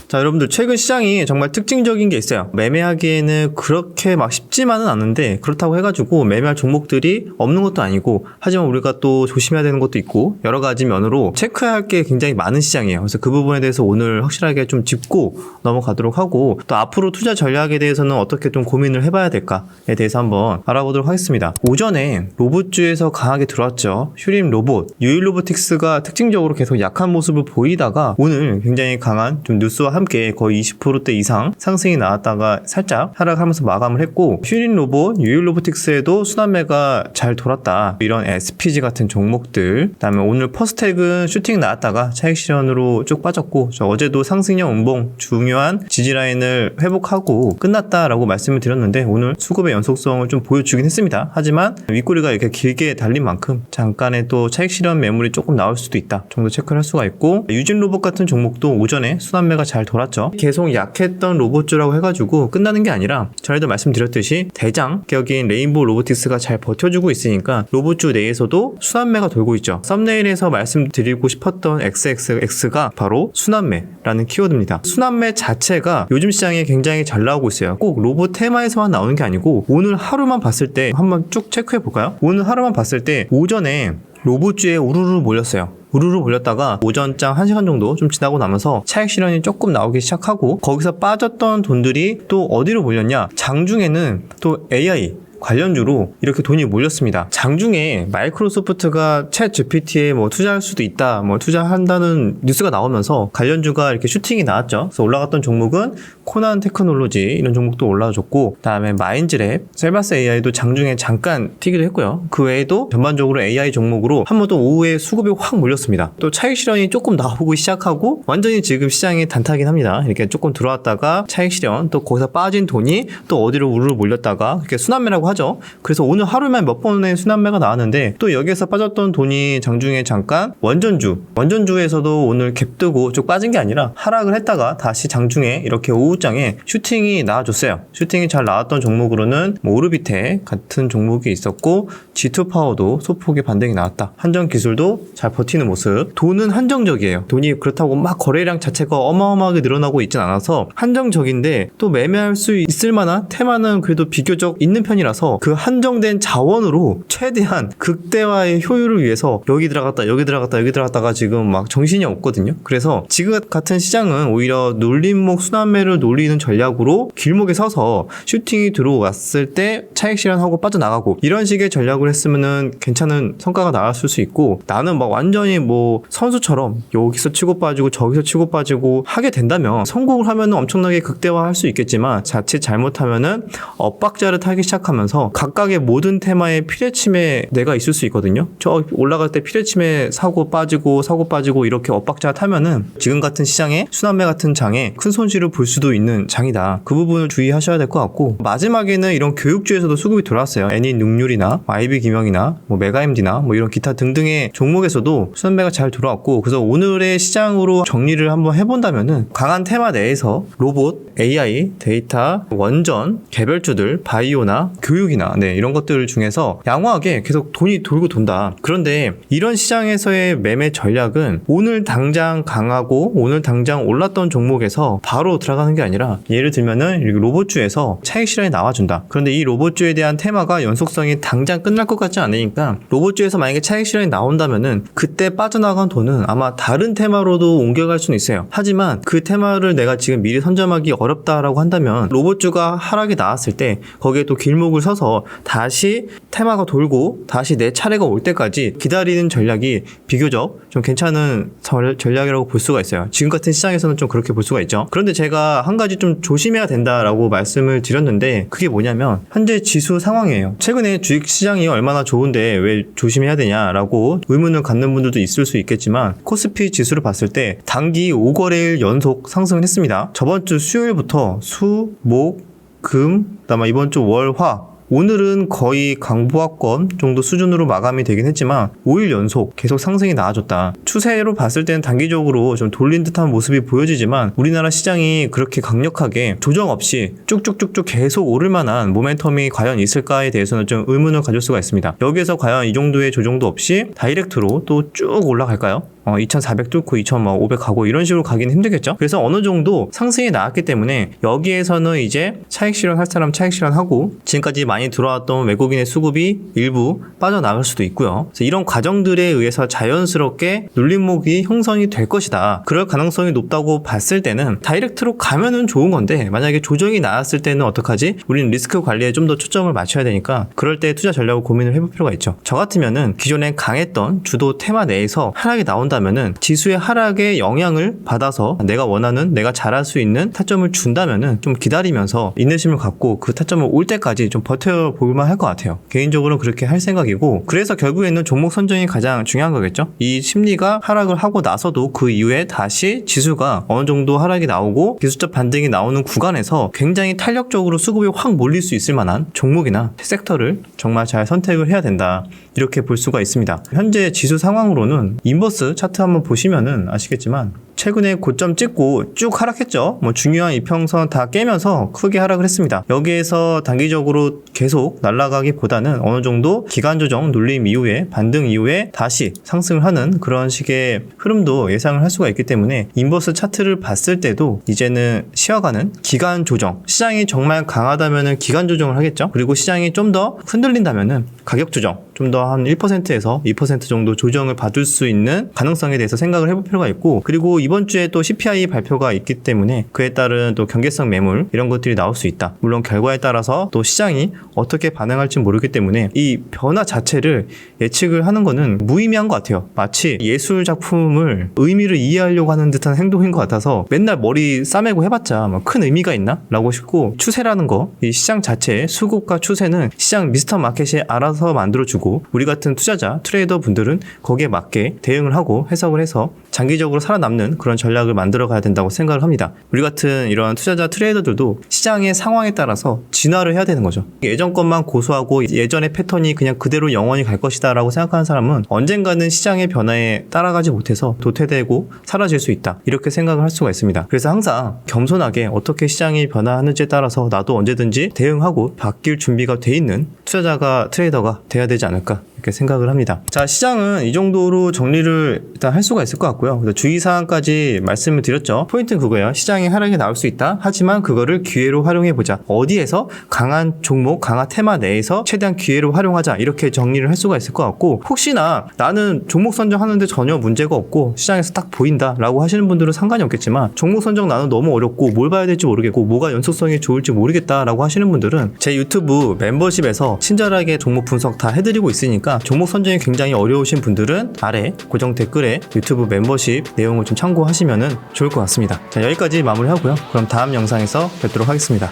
자, 여러분들 최근 시장이 정말 특징적인 게 있어요. 매매하기에는 그렇게 막 쉽지만은 않은데 그렇다고 해가지고 매매할 종목들이 없는 것도 아니고 하지만 우리가 또 조심해야 되는 것도 있고 여러 가지 면으로 체크해야 할 게 굉장히 많은 시장이에요. 그래서 그 부분에 대해서 오늘 확실하게 좀 짚고 넘어가도록 하고 또 앞으로 투자 전략에 대해서는 어떻게 좀 고민을 해봐야 될까에 대해서 한번 알아보도록 하겠습니다. 오전에 로봇주에서 강하게 들어왔죠. 휴림 로봇, 유일로보틱스가 특징적으로 계속 약한 모습을 보이다가 오늘 굉장히 강한 좀 뉴스와 함께 거의 20%대 이상 상승이 나왔다가 살짝 하락하면서 마감을 했고 휴림 로봇, 유일로보틱스에도 순환매가 잘 돌았다. 이런 SPG 같은 종목들, 그다음에 오늘 퍼스텍은 슈팅 나왔다가 차익 실현으로 쭉 빠졌고 어제도 상승형 음봉 중요한 지지라인을 회복하고 끝났다라고 말씀을 드렸는데 오늘 수급의 연속성을 좀 보여주긴 했습니다. 하지만 윗꼬리가 이렇게 길게 달린 만큼 잠깐의 또 차익 실현 매물이 조금 나올 수도 있다 정도 체크를 할 수가 있고 유진 로봇 같은 종목도 오전에 순환매가 잘 돌았죠. 계속 약했던 로봇주라고 해가지고 끝나는 게 아니라 전에도 말씀드렸듯이 대장 격인 레인보우 로보틱스가 잘 버텨주고 있으니까 로봇주 내에서도 순환매가 돌고 있죠. 썸네일에서 말씀드리고 싶었던 XXX가 바로 순환매라는 키워드입니다. 순환매 자체가 요즘 시장에 굉장히 잘 나오고 있어요. 꼭 로봇 테마에서만 나오는 게 아니고 오늘 하루만 봤을 때 한번 쭉 체크해 볼까요? 오늘 하루만 봤을 때 오전에 로봇주에 우르르 몰렸어요. 우르르 몰렸다가 오전장 1시간 정도 좀 지나고 나면서 차익 실현이 조금 나오기 시작하고 거기서 빠졌던 돈들이 또 어디로 몰렸냐? 장중에는 또 AI 관련주로 이렇게 돈이 몰렸습니다. 장중에 마이크로소프트가 챗 GPT에 뭐 투자할 수도 있다, 뭐 투자한다는 뉴스가 나오면서 관련주가 이렇게 슈팅이 나왔죠. 그래서 올라갔던 종목은 코난 테크놀로지 이런 종목도 올라줬고, 그다음에 마인즈랩, 셀바스 AI도 장중에 잠깐 튀기도 했고요. 그 외에도 전반적으로 AI 종목으로 한 번 또 오후에 수급이 확 몰렸습니다. 또 차익 실현이 조금 나오고 시작하고 완전히 지금 시장에 단타긴 합니다. 이렇게 조금 들어왔다가 차익 실현 또 거기서 빠진 돈이 또 어디로 우르르 몰렸다가 이렇게 순환매라고 하죠. 그래서 오늘 하루만 몇 번의 순환매가 나왔는데 또 여기에서 빠졌던 돈이 장중에 잠깐 원전주에서도 오늘 갭 뜨고 쭉 빠진 게 아니라 하락을 했다가 다시 장중에 이렇게 오후장에 슈팅이 나와줬어요. 슈팅이 잘 나왔던 종목으로는 뭐 오르비텍 같은 종목이 있었고 G2파워도 소폭의 반등이 나왔다. 한정기술도 잘 버티는 모습. 돈은 한정적이에요. 돈이 그렇다고 막 거래량 자체가 어마어마하게 늘어나고 있진 않아서 한정적인데 또 매매할 수 있을 만한 테마는 그래도 비교적 있는 편이라서 그 한정된 자원으로 최대한 극대화의 효율을 위해서 여기 들어갔다가 지금 막 정신이 없거든요. 그래서 지금 같은 시장은 오히려 눌림목 순환매를 노리는 전략으로 길목에 서서 슈팅이 들어왔을 때 차익 실현하고 빠져나가고 이런 식의 전략을 했으면은 괜찮은 성과가 나왔을 수 있고, 나는 막 완전히 뭐 선수처럼 여기서 치고 빠지고 저기서 치고 빠지고 하게 된다면 성공을 하면은 엄청나게 극대화할 수 있겠지만 자칫 잘못하면은 엇박자를 타기 시작하면서 각각의 모든 테마의 피뢰침에 내가 있을 수 있거든요. 저 올라갈 때 피뢰침에 사고 빠지고 이렇게 엇박자 타면은 지금 같은 시장에 순환매 같은 장에 큰 손실을 볼 수도 있는 장이다. 그 부분을 주의하셔야 될 것 같고, 마지막에는 이런 교육주에서도 수급이 들어왔어요. 애니능률이나 IB기명이나 뭐 메가MD나 뭐 이런 기타 등등의 종목에서도 순환매가 잘 들어왔고, 그래서 오늘의 시장으로 정리를 한번 해본다면은 강한 테마 내에서 로봇, AI, 데이터, 원전, 개별주들, 바이오나 교육이나 이런 것들 중에서 양호하게 계속 돈이 돌고 돈다. 그런데 이런 시장에서의 매매 전략은 오늘 당장 강하고 오늘 당장 올랐던 종목에서 바로 들어가는 게 아니라, 예를 들면은 로봇주에서 차익 실현이 나와준다. 그런데 이 로봇주에 대한 테마가 연속성이 당장 끝날 것 같지 않으니까 로봇주에서 만약에 차익 실현이 나온다면은 그때 빠져나간 돈은 아마 다른 테마로도 옮겨갈 수는 있어요. 하지만 그 테마를 내가 지금 미리 선점하기 어렵다라고 한다면 로봇주가 하락이 나왔을 때 거기에 또 길목을 서서 다시 테마가 돌고 다시 내 차례가 올 때까지 기다리는 전략이 비교적 좀 괜찮은 전략이라고 볼 수가 있어요. 지금 같은 시장에서는 좀 그렇게 볼 수가 있죠. 그런데 제가 한 가지 좀 조심해야 된다라고 말씀을 드렸는데 그게 뭐냐면 현재 지수 상황이에요. 최근에 주식시장이 얼마나 좋은데 왜 조심해야 되냐라고 의문을 갖는 분들도 있을 수 있겠지만, 코스피 지수를 봤을 때 단기 5거래일 연속 상승을 했습니다. 저번 주 수요일부터 수, 목, 금, 그다음에 이번 주 월, 화, 오늘은 거의 강보합권 정도 수준으로 마감이 되긴 했지만 5일 연속 계속 상승이 나와줬다. 추세로 봤을 때는 단기적으로 좀 돌린 듯한 모습이 보여지지만 우리나라 시장이 그렇게 강력하게 조정 없이 쭉쭉쭉쭉 계속 오를 만한 모멘텀이 과연 있을까에 대해서는 좀 의문을 가질 수가 있습니다. 여기에서 과연 이 정도의 조정도 없이 다이렉트로 또 쭉 올라갈까요? 2400 뚫고 2500 가고 이런 식으로 가기는 힘들겠죠. 그래서 어느 정도 상승이 나왔기 때문에 여기에서는 이제 차익 실현할 사람 차익 실현하고 지금까지 많이 들어왔던 외국인의 수급이 일부 빠져나갈 수도 있고요. 그래서 이런 과정들에 의해서 자연스럽게 눌림목이 형성이 될 것이다. 그럴 가능성이 높다고 봤을 때는 다이렉트로 가면은 좋은 건데 만약에 조정이 나왔을 때는 어떡하지? 우리는 리스크 관리에 좀 더 초점을 맞춰야 되니까 그럴 때 투자 전략을 고민을 해볼 필요가 있죠. 저 같으면은 기존에 강했던 주도 테마 내에서 하락이 나온다면은 지수의 하락에 영향을 받아서 내가 원하는 내가 잘할 수 있는 타점을 준다면은 좀 기다리면서 인내심을 갖고 그 타점을 올 때까지 좀 버텨볼만 할 것 같아요. 개인적으로는 그렇게 할 생각이고 그래서 결국에는 종목 선정이 가장 중요한 거겠죠. 이 심리가 하락을 하고 나서도 그 이후에 다시 지수가 어느 정도 하락이 나오고 기술적 반등이 나오는 구간에서 굉장히 탄력적으로 수급이 확 몰릴 수 있을 만한 종목이나 섹터를 정말 잘 선택을 해야 된다. 이렇게 볼 수가 있습니다. 현재 지수 상황으로는 인버스 차트 한번 보시면은 아시겠지만 최근에 고점 찍고 쭉 하락했죠. 중요한 이평선 다 깨면서 크게 하락을 했습니다. 여기에서 단기적으로 계속 날아가기보다는 어느 정도 기간 조정 눌림 이후에 반등 이후에 다시 상승을 하는 그런 식의 흐름도 예상을 할 수가 있기 때문에 인버스 차트를 봤을 때도 이제는 쉬어가는 기간 조정, 시장이 정말 강하다면은 기간 조정을 하겠죠. 그리고 시장이 좀 더 흔들린다면은 가격 조정, 좀 더 한 1%에서 2% 정도 조정을 받을 수 있는 가능성에 대해서 생각을 해볼 필요가 있고 그리고 이번 주에 또 CPI 발표가 있기 때문에 그에 따른 또 경계성 매물 이런 것들이 나올 수 있다. 물론 결과에 따라서 또 시장이 어떻게 반응할지 모르기 때문에 이 변화 자체를 예측을 하는 거는 무의미한 것 같아요. 마치 예술 작품을 의미를 이해하려고 하는 듯한 행동인 것 같아서 맨날 머리 싸매고 해봤자 큰 의미가 있나? 라고 싶고 추세라는 거, 이 시장 자체의 수급과 추세는 시장 미스터 마켓이 알아서 만들어주고 우리 같은 투자자, 트레이더 분들은 거기에 맞게 대응을 하고 해석을 해서 장기적으로 살아남는 그런 전략을 만들어 가야 된다고 생각을 합니다. 우리 같은 이런 투자자 트레이더들도 시장의 상황에 따라서 진화를 해야 되는 거죠. 예전 것만 고수하고 예전의 패턴이 그냥 그대로 영원히 갈 것이다 라고 생각하는 사람은 언젠가는 시장의 변화에 따라가지 못해서 도태되고 사라질 수 있다. 이렇게 생각을 할 수가 있습니다. 그래서 항상 겸손하게 어떻게 시장이 변화하는지에 따라서 나도 언제든지 대응하고 바뀔 준비가 돼 있는 투자자가 트레이더가 돼야 되지 않을까 이렇게 생각을 합니다. 자, 시장은 이 정도로 정리를 일단 할 수가 있을 것 같고요. 그래서 주의사항까지 말씀을 드렸죠. 포인트는 그거예요. 시장에 하락이 나올 수 있다. 하지만 그거를 기회로 활용해보자. 어디에서 강한 종목, 강한 테마 내에서 최대한 기회로 활용하자. 이렇게 정리를 할 수가 있을 것 같고 혹시나 나는 종목 선정하는데 전혀 문제가 없고 시장에서 딱 보인다 라고 하시는 분들은 상관이 없겠지만 종목 선정 나는 너무 어렵고 뭘 봐야 될지 모르겠고 뭐가 연속성이 좋을지 모르겠다 라고 하시는 분들은 제 유튜브 멤버십에서 친절하게 종목 분석 다 해드리고 있으니까 종목 선정이 굉장히 어려우신 분들은 아래 고정 댓글에 유튜브 멤버십 내용을 좀 참고하시면 좋을 것 같습니다. 자, 여기까지 마무리하고요. 그럼 다음 영상에서 뵙도록 하겠습니다.